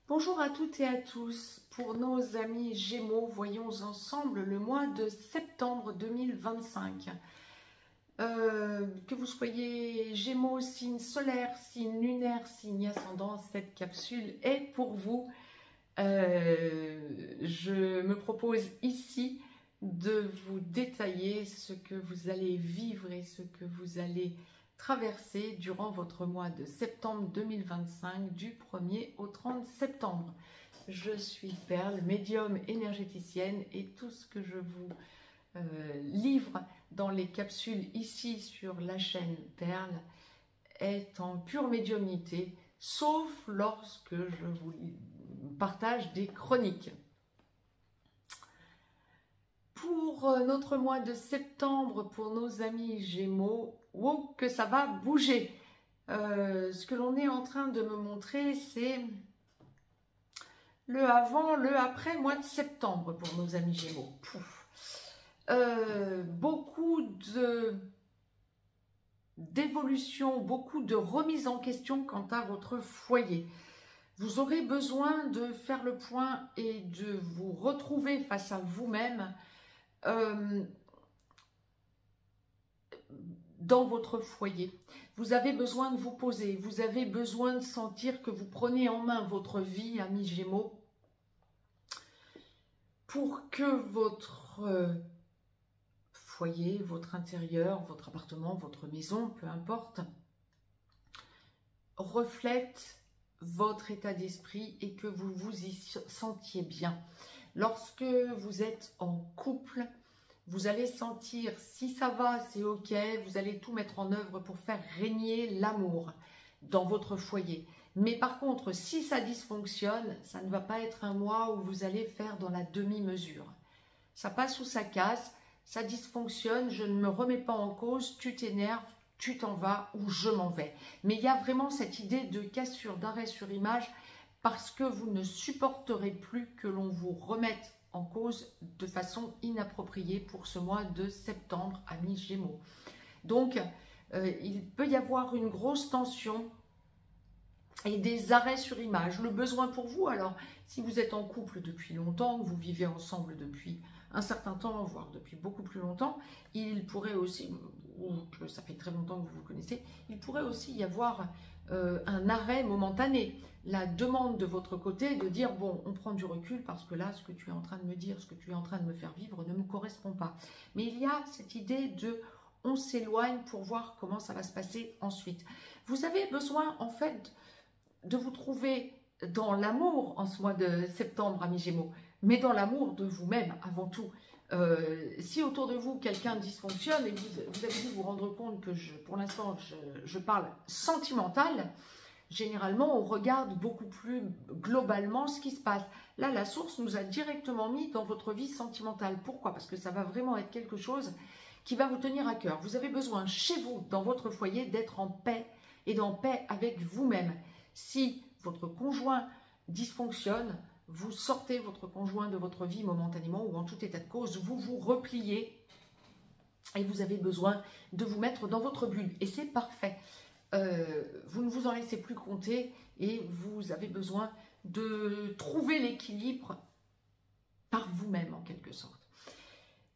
Bonjour à toutes et à tous. Pour nos amis Gémeaux, voyons ensemble le mois de septembre 2025. Que vous soyez Gémeaux, signe solaire, signe lunaire, signe ascendant, cette capsule est pour vous. Je me propose ici de vous détailler ce que vous allez vivre et ce que vous allez traverser durant votre mois de septembre 2025 du 1er au 30 septembre. Je suis Perle, médium énergéticienne, et tout ce que je vous livre dans les capsules ici sur la chaîne Perle est en pure médiumnité, sauf lorsque je vous partage des chroniques. Pour notre mois de septembre, pour nos amis Gémeaux, wow, que ça va bouger. Ce que l'on est en train de me montrer, c'est le avant, le après mois de septembre pour nos amis Gémeaux. Beaucoup d'évolution, beaucoup de remise en question quant à votre foyer. Vous aurez besoin de faire le point et de vous retrouver face à vous-même dans votre foyer. Vous avez besoin de vous poser, vous avez besoin de sentir que vous prenez en main votre vie, amis Gémeaux, pour que votre foyer, votre intérieur, votre appartement, votre maison, peu importe, reflète votre état d'esprit et que vous vous y sentiez bien. Lorsque vous êtes en couple, vous allez sentir si ça va, c'est ok, vous allez tout mettre en œuvre pour faire régner l'amour dans votre foyer. Mais par contre, si ça dysfonctionne, ça ne va pas être un mois où vous allez faire dans la demi-mesure. Ça passe ou ça casse, ça dysfonctionne, je ne me remets pas en cause, tu t'énerves, tu t'en vas ou je m'en vais. Mais il y a vraiment cette idée de cassure, d'arrêt sur image, parce que vous ne supporterez plus que l'on vous remette en cause de façon inappropriée pour ce mois de septembre, amis Gémeaux. Donc, il peut y avoir une grosse tension et des arrêts sur image. Le besoin pour vous, alors, si vous êtes en couple depuis longtemps, que vous vivez ensemble depuis un certain temps, voire depuis beaucoup plus longtemps, il pourrait aussi, ou que ça fait très longtemps que vous vous connaissez, il pourrait aussi y avoir un arrêt momentané. La demande de votre côté de dire, bon, on prend du recul parce que là, ce que tu es en train de me dire, ce que tu es en train de me faire vivre ne me correspond pas. Mais il y a cette idée de, on s'éloigne pour voir comment ça va se passer ensuite. Vous avez besoin, en fait, de vous trouver dans l'amour en ce mois de septembre, amis Gémeaux, mais dans l'amour de vous-même avant tout. Si autour de vous, quelqu'un dysfonctionne et vous avez dû vous rendre compte que pour l'instant, je parle sentimental, généralement, on regarde beaucoup plus globalement ce qui se passe. Là, la source nous a directement mis dans votre vie sentimentale. Pourquoi? Parce que ça va vraiment être quelque chose qui va vous tenir à cœur. Vous avez besoin, chez vous, dans votre foyer, d'être en paix et en paix avec vous-même. Si votre conjoint dysfonctionne, vous sortez votre conjoint de votre vie momentanément ou en tout état de cause, vous vous repliez et vous avez besoin de vous mettre dans votre bulle. Et c'est parfait. Vous ne vous en laissez plus compter et vous avez besoin de trouver l'équilibre par vous-même en quelque sorte.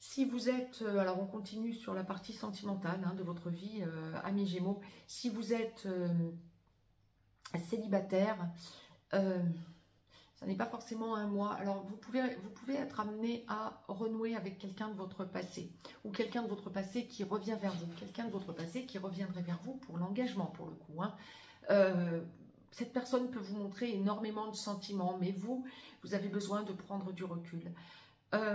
Si vous êtes, alors on continue sur la partie sentimentale de votre vie, amis Gémeaux, si vous êtes célibataire, ça n'est pas forcément un mois. Alors vous pouvez être amené à renouer avec quelqu'un de votre passé ou quelqu'un de votre passé qui revient vers vous, quelqu'un de votre passé qui reviendrait vers vous pour l'engagement pour le coup. Cette personne peut vous montrer énormément de sentiments, mais vous avez besoin de prendre du recul. Ça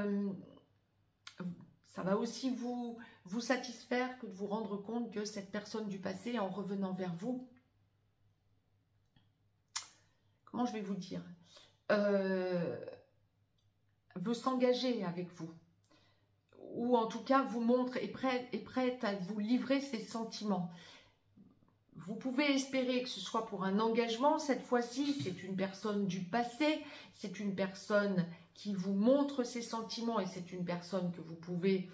va aussi vous satisfaire que de vous rendre compte que cette personne du passé, en revenant vers vous, comment je vais vous dire, veut s'engager avec vous, ou en tout cas vous montre, est prête à vous livrer ses sentiments. Vous pouvez espérer que ce soit pour un engagement, cette fois-ci, c'est une personne du passé, c'est une personne qui vous montre ses sentiments et c'est une personne que vous pouvez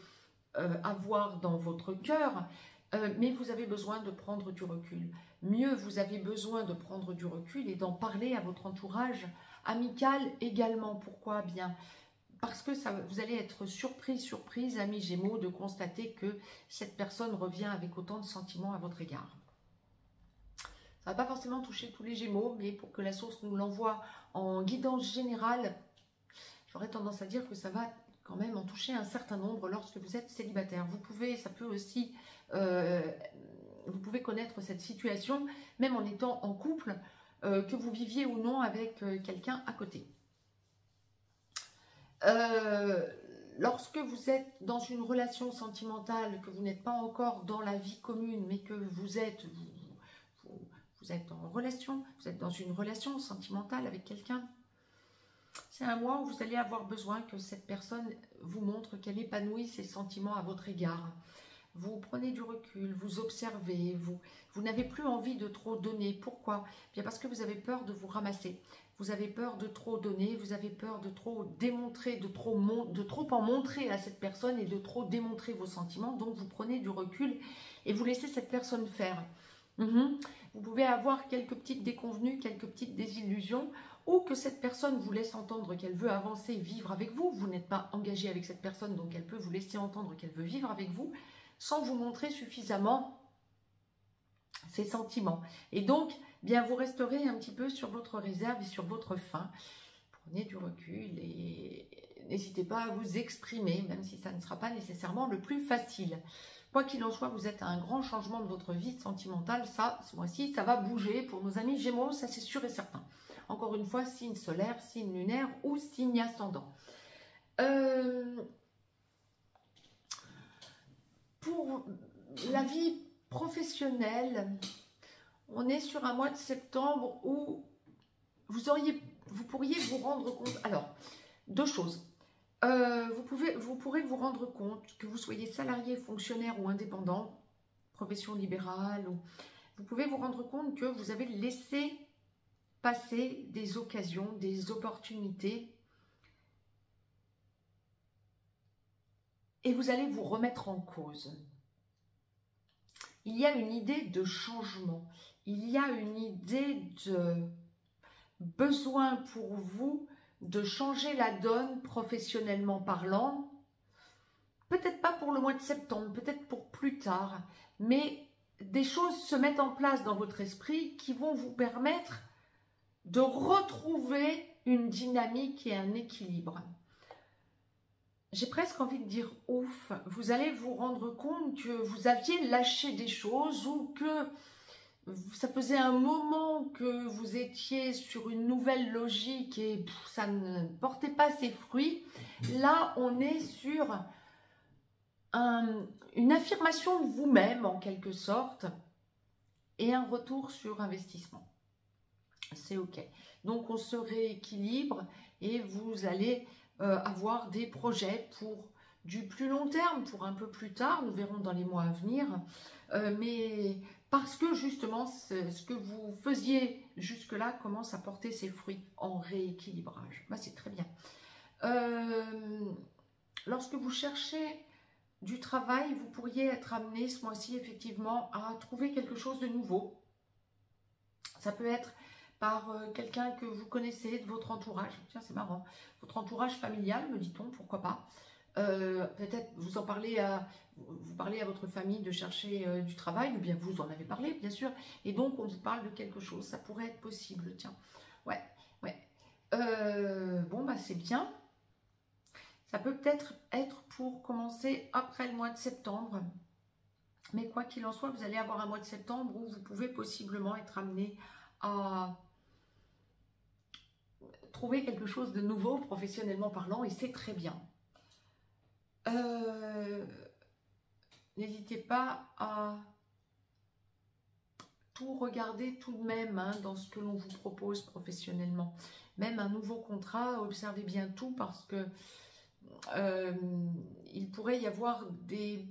avoir dans votre cœur, mais vous avez besoin de prendre du recul. mieux vous avez besoin de prendre du recul et d'en parler à votre entourage amical également. Pourquoi? Bien parce que vous allez être surprise, amis Gémeaux, de constater que cette personne revient avec autant de sentiments à votre égard. Ça ne va pas forcément toucher tous les Gémeaux, mais pour que la source nous l'envoie en guidance générale, j'aurais tendance à dire que ça va quand même en toucher un certain nombre lorsque vous êtes célibataire. Vous pouvez connaître cette situation, même en étant en couple, que vous viviez ou non avec quelqu'un à côté. Lorsque vous êtes dans une relation sentimentale, que vous n'êtes pas encore dans la vie commune, mais que vous êtes en relation, vous êtes dans une relation sentimentale avec quelqu'un, c'est un mois où vous allez avoir besoin que cette personne vous montre qu'elle épanouit ses sentiments à votre égard. Vous prenez du recul, vous observez, vous n'avez plus envie de trop donner. Pourquoi? Bien parce que vous avez peur de vous ramasser. Vous avez peur de trop donner, vous avez peur de trop démontrer, de trop en montrer à cette personne et de trop démontrer vos sentiments. Donc vous prenez du recul et vous laissez cette personne faire. Vous pouvez avoir quelques petites déconvenues, quelques petites désillusions, ou que cette personne vous laisse entendre qu'elle veut avancer, vivre avec vous. Vous n'êtes pas engagé avec cette personne, donc elle peut vous laisser entendre qu'elle veut vivre avec vous, sans vous montrer suffisamment ses sentiments. Et donc, bien, vous resterez un petit peu sur votre réserve et sur votre faim. Prenez du recul et n'hésitez pas à vous exprimer, même si ça ne sera pas nécessairement le plus facile. Quoi qu'il en soit, vous êtes à un grand changement de votre vie sentimentale. Ça, ce mois-ci, ça va bouger pour nos amis Gémeaux, ça c'est sûr et certain. Encore une fois, signe solaire, signe lunaire ou signe ascendant. Pour la vie professionnelle, on est sur un mois de septembre où vous pourriez vous rendre compte. Alors, deux choses. Vous pourrez vous rendre compte que vous soyez salarié, fonctionnaire ou indépendant, profession libérale, vous pouvez vous rendre compte que vous avez laissé passer des occasions, des opportunités et vous allez vous remettre en cause. Il y a une idée de changement, il y a une idée de besoin pour vous de changer la donne professionnellement parlant, peut-être pas pour le mois de septembre, peut-être pour plus tard, mais des choses se mettent en place dans votre esprit qui vont vous permettre de retrouver une dynamique et un équilibre. J'ai presque envie de dire ouf, vous allez vous rendre compte que vous aviez lâché des choses ou que ça faisait un moment que vous étiez sur une nouvelle logique et ça ne portait pas ses fruits. Là, on est sur une affirmation de vous-même en quelque sorte et un retour sur investissement. C'est ok. Donc, on se rééquilibre et vous allez avoir des projets pour du plus long terme, pour un peu plus tard. Nous verrons dans les mois à venir. Mais parce que justement, ce que vous faisiez jusque-là commence à porter ses fruits en rééquilibrage. Bah, c'est très bien. Lorsque vous cherchez du travail, vous pourriez être amené ce mois-ci effectivement à trouver quelque chose de nouveau. Ça peut être par quelqu'un que vous connaissez de votre entourage. Tiens, c'est marrant. Votre entourage familial, me dit-on, pourquoi pas. Peut-être vous parlez à votre famille de chercher du travail, ou bien vous en avez parlé, bien sûr, et donc on vous parle de quelque chose. Ça pourrait être possible, tiens. Ouais. Bon, bah c'est bien. Ça peut peut-être être pour commencer après le mois de septembre. Mais quoi qu'il en soit, vous allez avoir un mois de septembre où vous pouvez possiblement être amené à trouver quelque chose de nouveau, professionnellement parlant, et c'est très bien. N'hésitez pas à tout regarder tout de même dans ce que l'on vous propose professionnellement. Même un nouveau contrat, observez bien tout parce que il pourrait y avoir des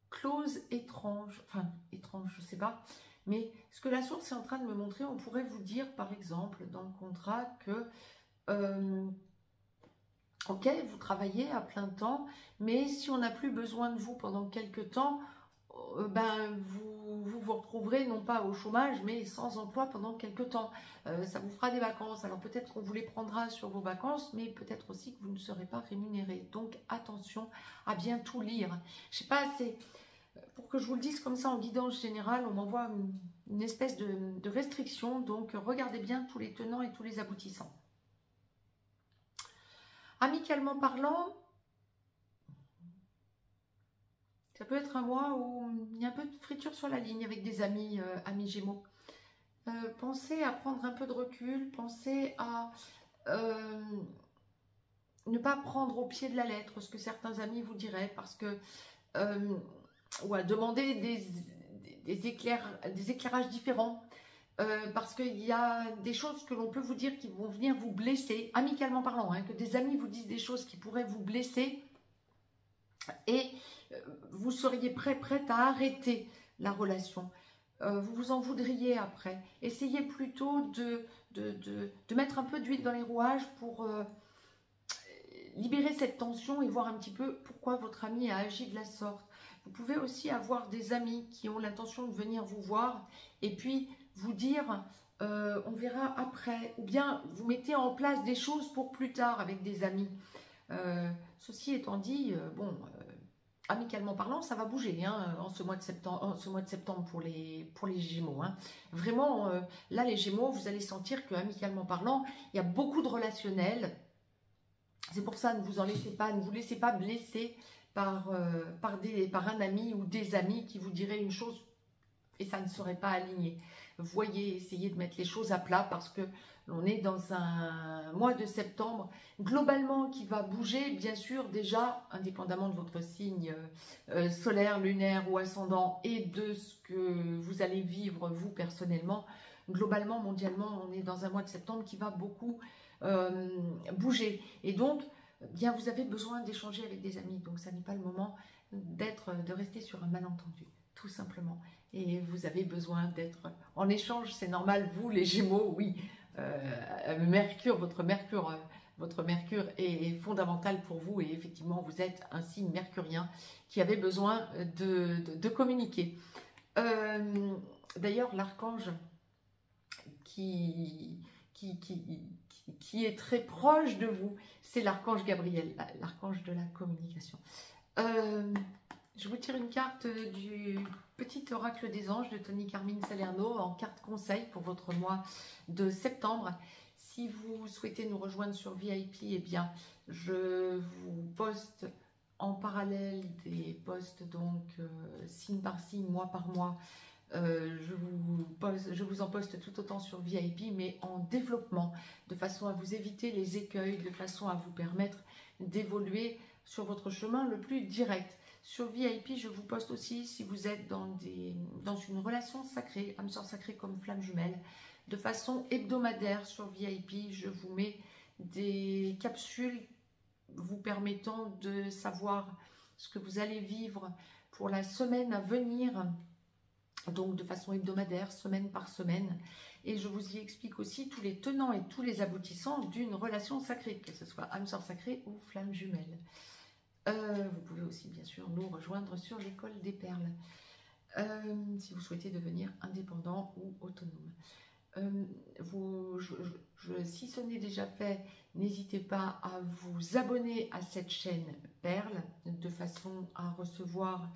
clauses étranges, enfin étranges, je ne sais pas, mais ce que la source est en train de me montrer, on pourrait vous dire par exemple dans le contrat que ok, vous travaillez à plein temps, mais si on n'a plus besoin de vous pendant quelques temps, vous retrouverez non pas au chômage, mais sans emploi pendant quelques temps. Ça vous fera des vacances. Alors peut-être qu'on vous les prendra sur vos vacances, mais peut-être aussi que vous ne serez pas rémunéré. Donc attention à bien tout lire. Je sais pas, c'est pour que je vous le dise comme ça en guidance générale, on m'envoie une espèce de restriction. Donc regardez bien tous les tenants et tous les aboutissants. Amicalement parlant, ça peut être un mois où il y a un peu de friture sur la ligne avec des amis, amis Gémeaux. Pensez à prendre un peu de recul, pensez à ne pas prendre au pied de la lettre ce que certains amis vous diraient, parce que ou à demander des éclairages différents, parce qu'il y a des choses que l'on peut vous dire qui vont venir vous blesser, amicalement parlant, hein, que des amis vous disent des choses qui pourraient vous blesser, et vous seriez prête à arrêter la relation. Vous vous en voudriez après. Essayez plutôt de mettre un peu d'huile dans les rouages pour libérer cette tension et voir un petit peu pourquoi votre ami a agi de la sorte. Vous pouvez aussi avoir des amis qui ont l'intention de venir vous voir et puis vous dire on verra après, ou bien vous mettez en place des choses pour plus tard avec des amis. Ceci étant dit, amicalement parlant, ça va bouger hein, en ce mois de septembre pour les Gémeaux. Hein. Vraiment, là les Gémeaux, vous allez sentir que amicalement parlant, il y a beaucoup de relationnel. C'est pour ça, ne vous laissez pas blesser par un ami ou des amis qui vous diraient une chose et ça ne serait pas aligné. Voyez, essayez de mettre les choses à plat parce que l'on est dans un mois de septembre globalement qui va bouger, bien sûr, déjà, indépendamment de votre signe solaire, lunaire ou ascendant et de ce que vous allez vivre vous personnellement. Globalement, mondialement, on est dans un mois de septembre qui va beaucoup bouger. Et donc, bien, vous avez besoin d'échanger avec des amis. Donc, ça n'est pas le moment de rester sur un malentendu, tout simplement. Et vous avez besoin d'être en échange, c'est normal. Vous, les Gémeaux, oui. Votre Mercure est fondamental pour vous. Et effectivement, vous êtes un signe mercurien qui avait besoin de communiquer. D'ailleurs, l'archange qui est très proche de vous, c'est l'archange Gabriel, l'archange de la communication. Je vous tire une carte du petit oracle des anges de Tony Carmine Salerno en carte conseil pour votre mois de septembre. Si vous souhaitez nous rejoindre sur VIP, eh bien, je vous poste en parallèle des posts, donc signe par signe, mois par mois. Je vous en poste tout autant sur VIP, mais en développement, de façon à vous éviter les écueils, de façon à vous permettre d'évoluer sur votre chemin le plus direct. Sur VIP, je vous poste aussi si vous êtes dans une relation sacrée, âme sœur sacrée comme flamme jumelle, de façon hebdomadaire sur VIP. Je vous mets des capsules vous permettant de savoir ce que vous allez vivre pour la semaine à venir, donc de façon hebdomadaire, semaine par semaine. Et je vous y explique aussi tous les tenants et tous les aboutissants d'une relation sacrée, que ce soit âme sœur sacrée ou flamme jumelle. Vous pouvez aussi bien sûr nous rejoindre sur l'école des perles si vous souhaitez devenir indépendant ou autonome. Si ce n'est déjà fait, n'hésitez pas à vous abonner à cette chaîne Perle de façon à recevoir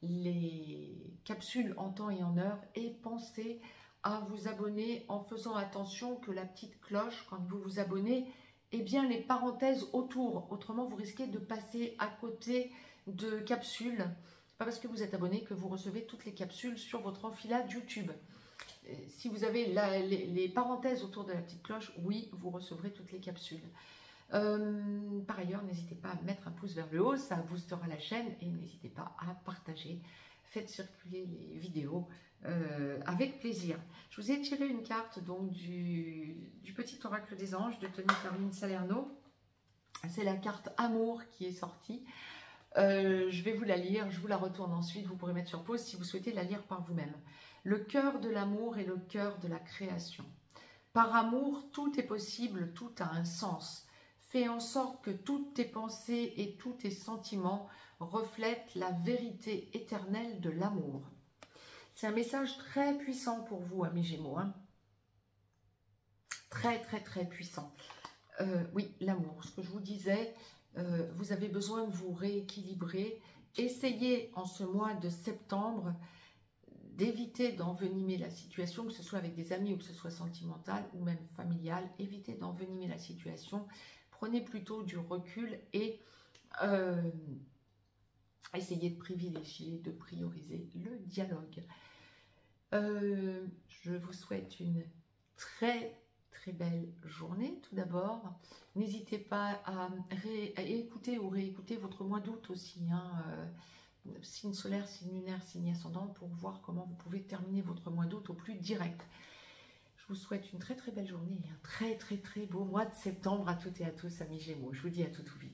les capsules en temps et en heure, et pensez à vous abonner en faisant attention que la petite cloche, quand vous vous abonnez, eh bien les parenthèses autour, autrement vous risquez de passer à côté de capsules. Pas parce que vous êtes abonné que vous recevez toutes les capsules sur votre enfilade YouTube. Si vous avez les parenthèses autour de la petite cloche, oui, vous recevrez toutes les capsules. Par ailleurs, n'hésitez pas à mettre un pouce vers le haut, ça boostera la chaîne, et n'hésitez pas à partager. Faites circuler les vidéos avec plaisir. Je vous ai tiré une carte donc du petit oracle des anges de Tony Carmine Salerno. C'est la carte amour qui est sortie. Je vais vous la lire, je vous la retourne ensuite, vous pourrez mettre sur pause si vous souhaitez la lire par vous-même. Le cœur de l'amour est le cœur de la création. Par amour, tout est possible, tout a un sens. Fais en sorte que toutes tes pensées et tous tes sentiments reflètent la vérité éternelle de l'amour. C'est un message très puissant pour vous, amis Gémeaux. Hein. Très, très, très puissant. Oui, l'amour. Ce que je vous disais, vous avez besoin de vous rééquilibrer. Essayez en ce mois de septembre d'éviter d'envenimer la situation, que ce soit avec des amis ou que ce soit sentimental ou même familial. Évitez d'envenimer la situation. Prenez plutôt du recul et essayez de privilégier, de prioriser le dialogue. Je vous souhaite une très belle journée tout d'abord. N'hésitez pas à écouter ou réécouter votre mois d'août aussi, hein, signe solaire, signe lunaire, signe ascendant, pour voir comment vous pouvez terminer votre mois d'août au plus direct. Je vous souhaite une très belle journée et un très beau mois de septembre à toutes et à tous, amis Gémeaux. Je vous dis à tout vite.